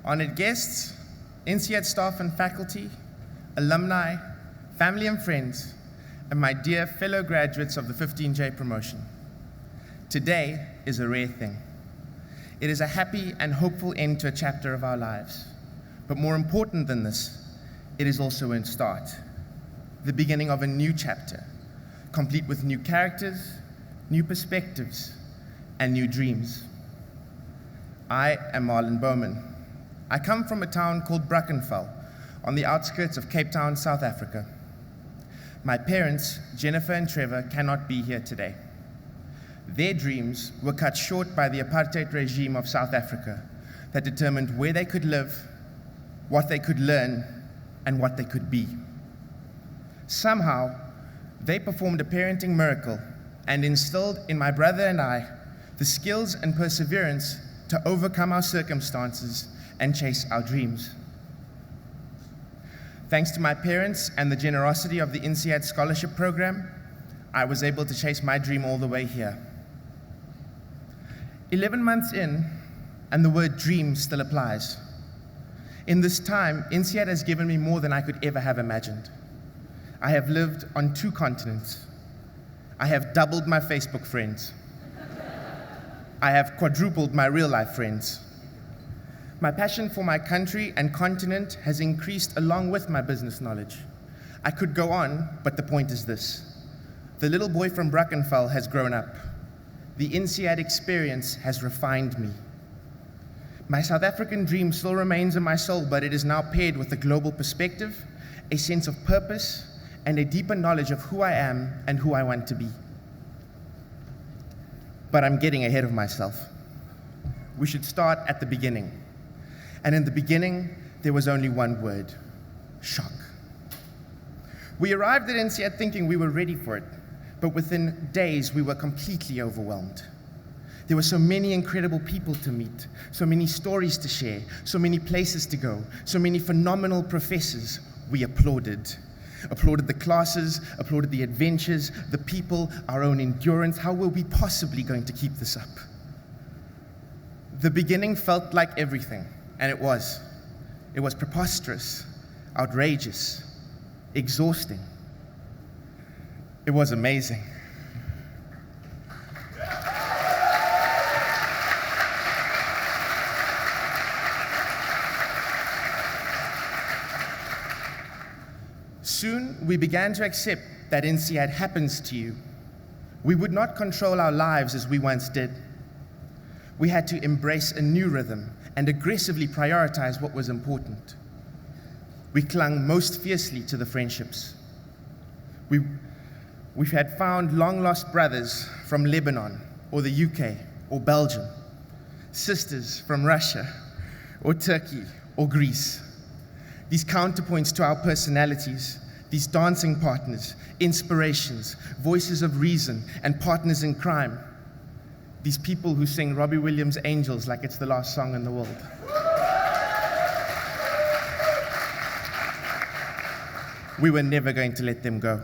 honored guests, INSEAD staff and faculty, alumni, family and friends, and my dear fellow graduates of the 15J promotion. Today is a rare thing. It is a happy and hopeful end to a chapter of our lives. But more important than this, it is also a start, the beginning of a new chapter, complete with new characters, new perspectives, and new dreams. I am Marlon Bowman. I come from a town called Brackenfell, on the outskirts of Cape Town, South Africa. My parents, Jennifer and Trevor, cannot be here today. Their dreams were cut short by the apartheid regime of South Africa that determined where they could live, what they could learn, and what they could be. Somehow, they performed a parenting miracle and instilled in my brother and I the skills and perseverance to overcome our circumstances and chase our dreams. Thanks to my parents and the generosity of the INSEAD scholarship program, I was able to chase my dream all the way here. 11 months in, and the word dream still applies. In this time, INSEAD has given me more than I could ever have imagined. I have lived on 2 continents. I have doubled my Facebook friends. I have quadrupled my real-life friends. My passion for my country and continent has increased along with my business knowledge. I could go on, but the point is this. The little boy from Brackenfell has grown up. The INSEAD experience has refined me. My South African dream still remains in my soul, but it is now paired with a global perspective, a sense of purpose, and a deeper knowledge of who I am and who I want to be. But I'm getting ahead of myself. We should start at the beginning. And in the beginning, there was only one word: shock. We arrived at INSEAD thinking we were ready for it, but within days, we were completely overwhelmed. There were so many incredible people to meet, so many stories to share, so many places to go, so many phenomenal professors. We applauded. Applauded the classes, applauded the adventures, the people, our own endurance. How were we possibly going to keep this up? The beginning felt like everything, and it was. It was preposterous, outrageous, exhausting. It was amazing. Soon, we began to accept that INSEAD happens to you. We would not control our lives as we once did. We had to embrace a new rhythm and aggressively prioritize what was important. We clung most fiercely to the friendships. We had found long-lost brothers from Lebanon, or the UK, or Belgium, sisters from Russia, or Turkey, or Greece. These counterpoints to our personalities, these dancing partners, inspirations, voices of reason, and partners in crime. These people who sing Robbie Williams' Angels like it's the last song in the world. We were never going to let them go.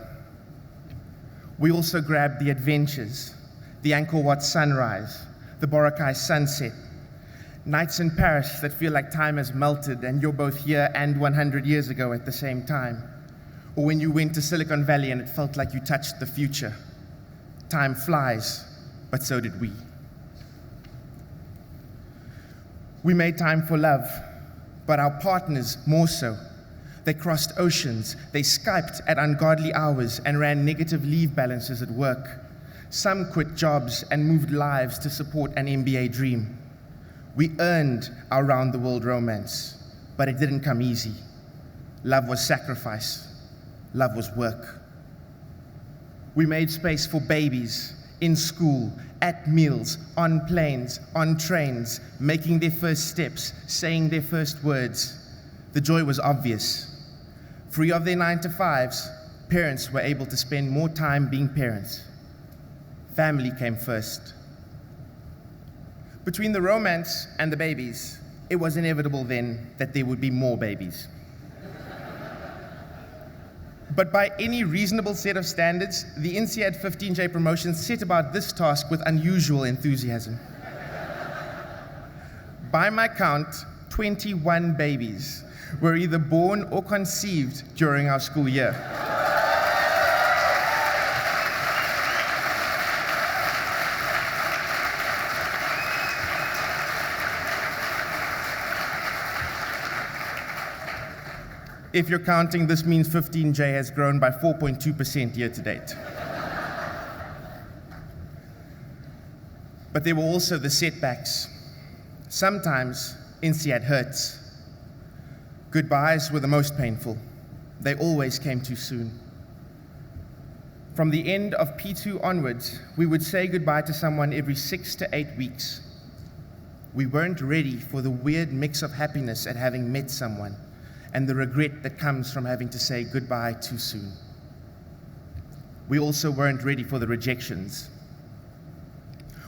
We also grabbed the adventures, the Angkor Wat sunrise, the Boracay sunset, nights in Paris that feel like time has melted and you're both here and 100 years ago at the same time. Or when you went to Silicon Valley and it felt like you touched the future. Time flies, but so did we. We made time for love, but our partners more so. They crossed oceans, they Skyped at ungodly hours and ran negative leave balances at work. Some quit jobs and moved lives to support an MBA dream. We earned our round-the-world romance, but it didn't come easy. Love was sacrifice. Love was work. We made space for babies, in school, at meals, on planes, on trains, making their first steps, saying their first words. The joy was obvious. Free of their 9-to-5s, parents were able to spend more time being parents. Family came first. Between the romance and the babies, it was inevitable then that there would be more babies. But by any reasonable set of standards, the INSEAD 15J promotion set about this task with unusual enthusiasm. By my count, 21 babies were either born or conceived during our school year. If you're counting, this means 15J has grown by 4.2% year to date. But there were also the setbacks. Sometimes INSEAD hurts. Goodbyes were the most painful. They always came too soon. From the end of P2 onwards, we would say goodbye to someone every 6 to 8 weeks. We weren't ready for the weird mix of happiness at having met someone and the regret that comes from having to say goodbye too soon. We also weren't ready for the rejections.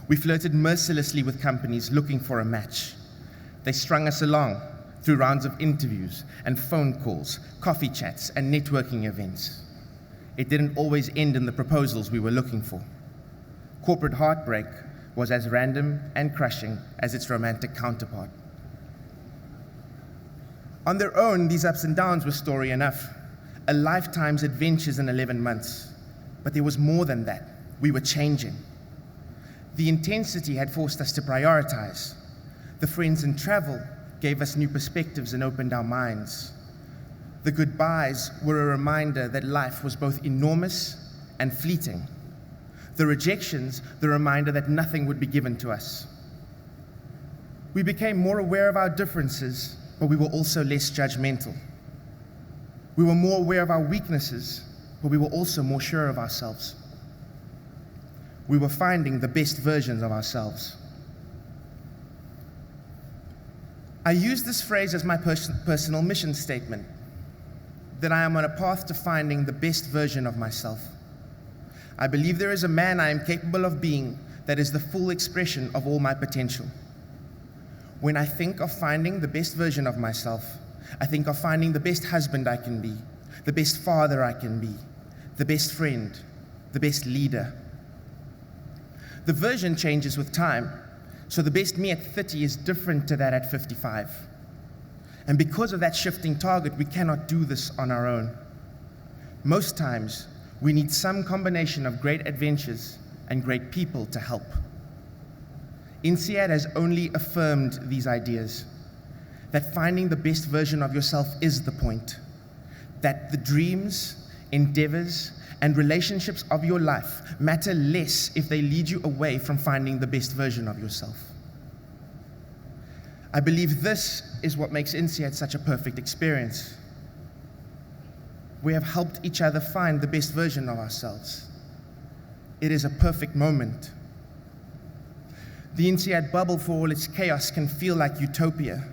We flirted mercilessly with companies looking for a match. They strung us along through rounds of interviews and phone calls, coffee chats, and networking events. It didn't always end in the proposals we were looking for. Corporate heartbreak was as random and crushing as its romantic counterpart. On their own, these ups and downs were story enough, a lifetime's adventures in 11 months. But there was more than that. We were changing. The intensity had forced us to prioritize. The friends and travel gave us new perspectives and opened our minds. The goodbyes were a reminder that life was both enormous and fleeting. The rejections, the reminder that nothing would be given to us. We became more aware of our differences, but we were also less judgmental. We were more aware of our weaknesses, but we were also more sure of ourselves. We were finding the best versions of ourselves. I use this phrase as my personal mission statement, that I am on a path to finding the best version of myself. I believe there is a man I am capable of being that is the full expression of all my potential. When I think of finding the best version of myself, I think of finding the best husband I can be, the best father I can be, the best friend, the best leader. The version changes with time, so the best me at 30 is different to that at 55. And because of that shifting target, we cannot do this on our own. Most times, we need some combination of great adventures and great people to help. INSEAD has only affirmed these ideas, that finding the best version of yourself is the point, that the dreams, endeavors, and relationships of your life matter less if they lead you away from finding the best version of yourself. I believe this is what makes INSEAD such a perfect experience. We have helped each other find the best version of ourselves. It is a perfect moment. The INSEAD bubble, for all its chaos, can feel like utopia.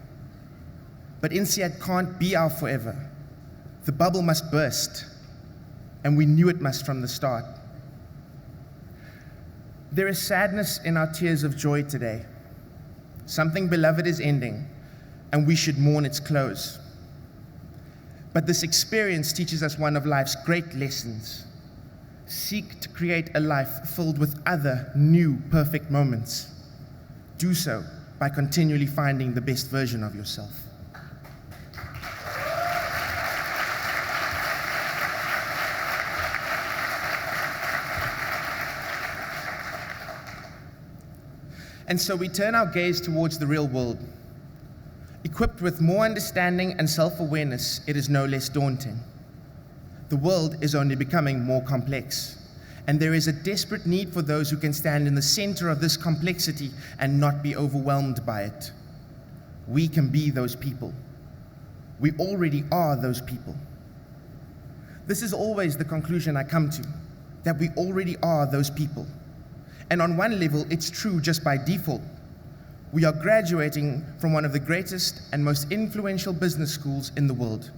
But INSEAD can't be our forever. The bubble must burst, and we knew it must from the start. There is sadness in our tears of joy today. Something beloved is ending, and we should mourn its close. But this experience teaches us one of life's great lessons. Seek to create a life filled with other, new, perfect moments. Do so by continually finding the best version of yourself. And so we turn our gaze towards the real world. Equipped with more understanding and self-awareness, it is no less daunting. The world is only becoming more complex, and there is a desperate need for those who can stand in the center of this complexity and not be overwhelmed by it. We can be those people. We already are those people. This is always the conclusion I come to, that we already are those people. And on one level, it's true just by default. We are graduating from one of the greatest and most influential business schools in the world.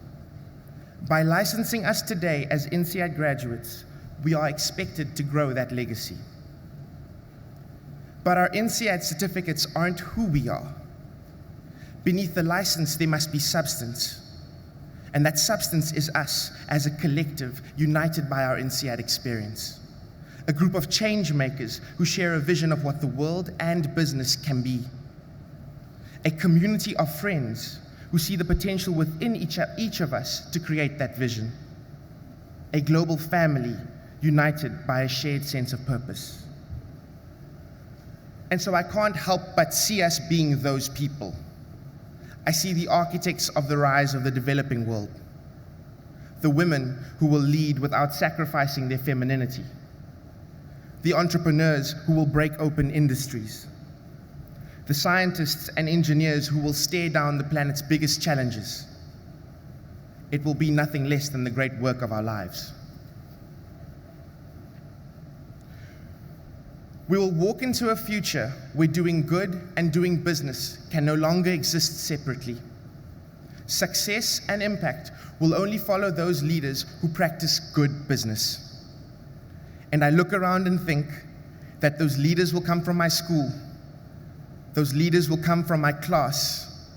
By licensing us today as INSEAD graduates, we are expected to grow that legacy. But our INSEAD certificates aren't who we are. Beneath the license, there must be substance. And that substance is us as a collective, united by our INSEAD experience. A group of change makers who share a vision of what the world and business can be. a community of friends who see the potential within each of us to create that vision, a global family united by a shared sense of purpose. And so I can't help but see us being those people. I see the architects of the rise of the developing world, the women who will lead without sacrificing their femininity, the entrepreneurs who will break open industries, the scientists and engineers who will stare down the planet's biggest challenges. It will be nothing less than the great work of our lives. We will walk into a future where doing good and doing business can no longer exist separately. Success and impact will only follow those leaders who practice good business. And I look around and think that those leaders will come from my school. Those leaders will come from my class.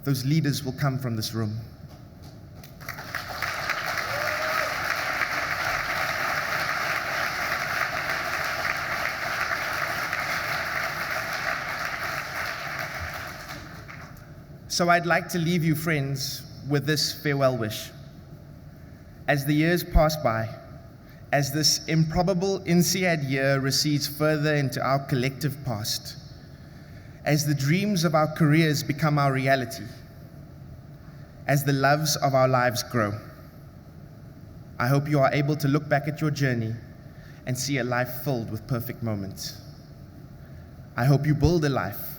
Those leaders will come from this room. So I'd like to leave you, friends, with this farewell wish. As the years pass by, as this improbable INSEAD year recedes further into our collective past, as the dreams of our careers become our reality, as the loves of our lives grow, I hope you are able to look back at your journey and see a life filled with perfect moments. I hope you build a life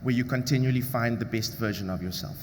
where you continually find the best version of yourself.